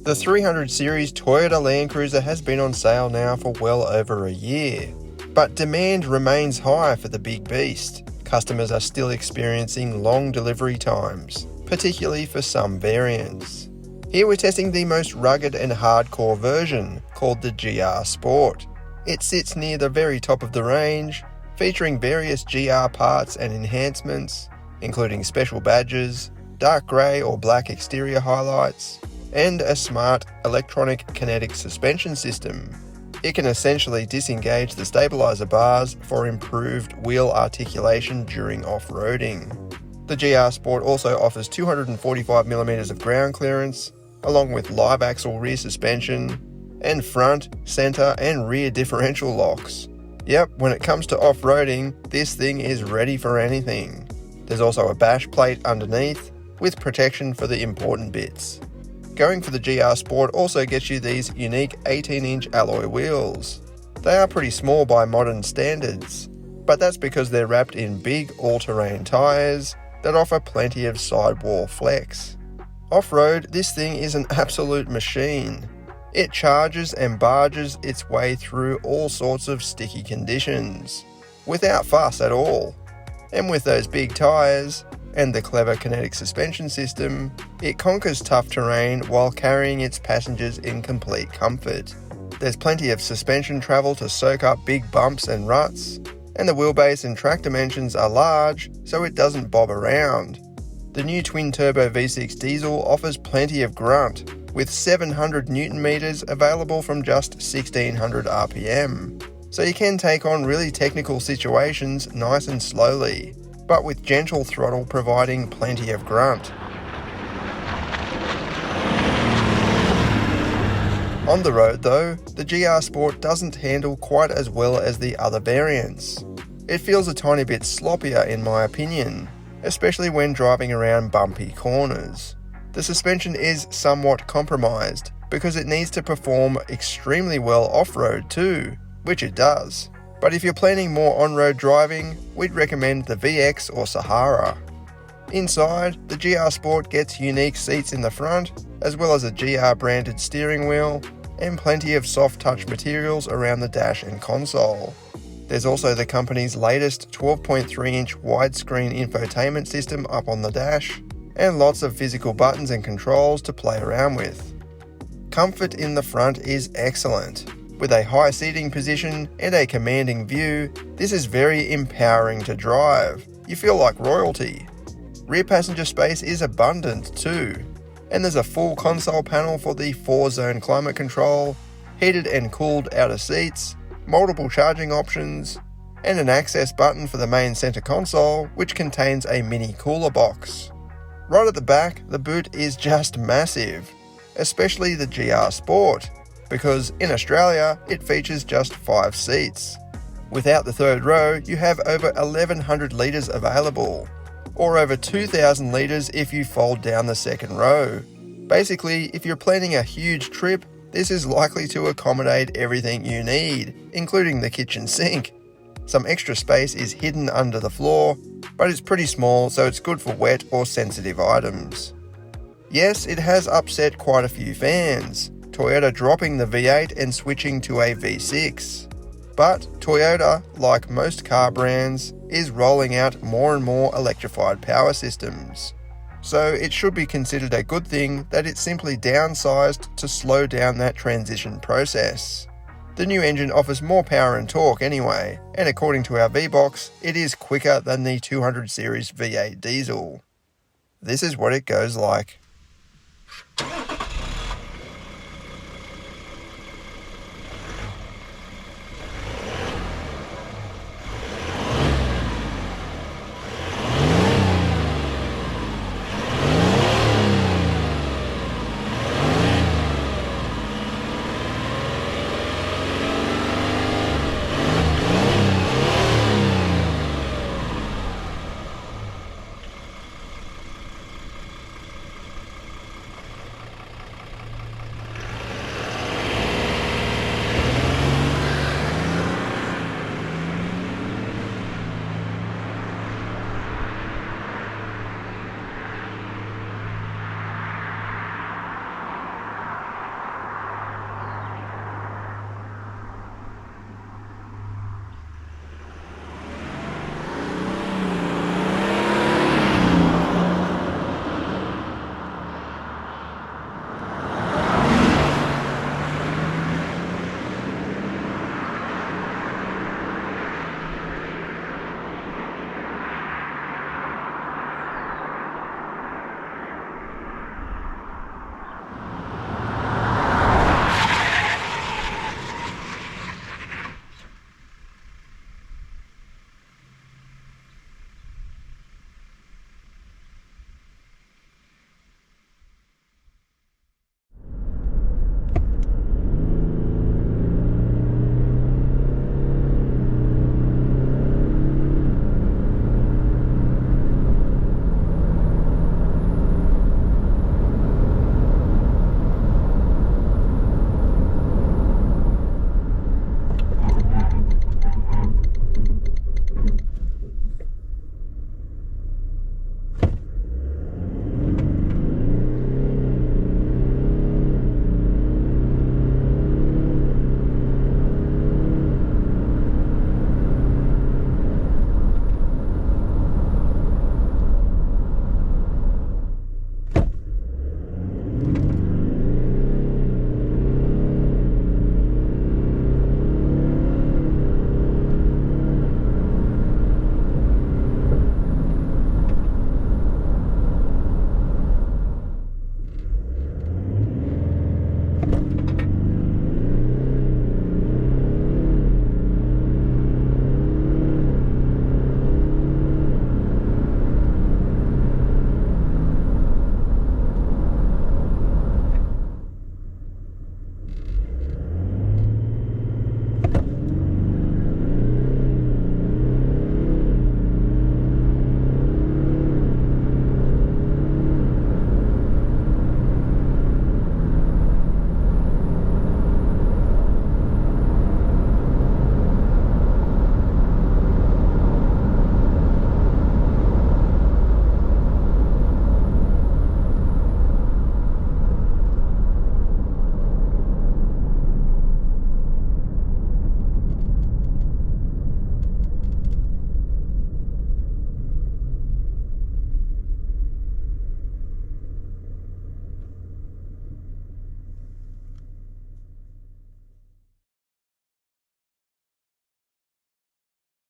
The 300 series Toyota LandCruiser has been on sale now for well over a year, but demand remains high for the big beast. Customers are still experiencing long delivery times, particularly for some variants. Here we're testing the most rugged and hardcore version, called the GR Sport. It sits near the very top of the range, featuring various GR parts and enhancements, including special badges, dark grey or black exterior highlights, and a smart electronic kinetic suspension system. It can essentially disengage the stabilizer bars for improved wheel articulation during off-roading. The GR Sport also offers 245mm of ground clearance, along with live axle rear suspension, and front, centre and rear differential locks. Yep, when it comes to off-roading, this thing is ready for anything. There's also a bash plate underneath, with protection for the important bits. Going for the GR Sport also gets you these unique 18-inch alloy wheels. They are pretty small by modern standards, but that's because they're wrapped in big all-terrain tyres that offer plenty of sidewall flex. Off-road, this thing is an absolute machine. It charges and barges its way through all sorts of sticky conditions, without fuss at all. And with those big tyres, and the clever kinetic suspension system, it conquers tough terrain while carrying its passengers in complete comfort. There's plenty of suspension travel to soak up big bumps and ruts, and the wheelbase and track dimensions are large, so it doesn't bob around. The new twin-turbo V6 diesel offers plenty of grunt, with 700 Nm available from just 1600 RPM, so you can take on really technical situations nice and slowly, but with gentle throttle providing plenty of grunt. On the road though, the GR Sport doesn't handle quite as well as the other variants. It feels a tiny bit sloppier in my opinion, especially when driving around bumpy corners. The suspension is somewhat compromised because it needs to perform extremely well off-road too, which it does. But if you're planning more on-road driving, we'd recommend the VX or Sahara. Inside, the GR Sport gets unique seats in the front, as well as a GR branded steering wheel, and plenty of soft touch materials around the dash and console. There's also the company's latest 12.3-inch widescreen infotainment system up on the dash, and lots of physical buttons and controls to play around with. Comfort in the front is excellent. With a high seating position and a commanding view, this is very empowering to drive. You feel like royalty. Rear passenger space is abundant too, and there's a full console panel for the 4-zone climate control, heated and cooled outer seats, multiple charging options, and an access button for the main center console, which contains a mini cooler box. Right at the back, the boot is just massive, especially the GR Sport, because in Australia, it features just 5 seats. Without the third row, you have over 1100 litres available, or over 2000 litres if you fold down the second row. Basically, if you're planning a huge trip, this is likely to accommodate everything you need, including the kitchen sink. Some extra space is hidden under the floor, but it's pretty small, so it's good for wet or sensitive items. Yes, it has upset quite a few fans, Toyota dropping the V8 and switching to a V6. But Toyota, like most car brands, is rolling out more and more electrified power systems. So it should be considered a good thing that it's simply downsized to slow down that transition process. The new engine offers more power and torque anyway, and according to our V-Box, it is quicker than the 200 series V8 diesel. This is what it goes like.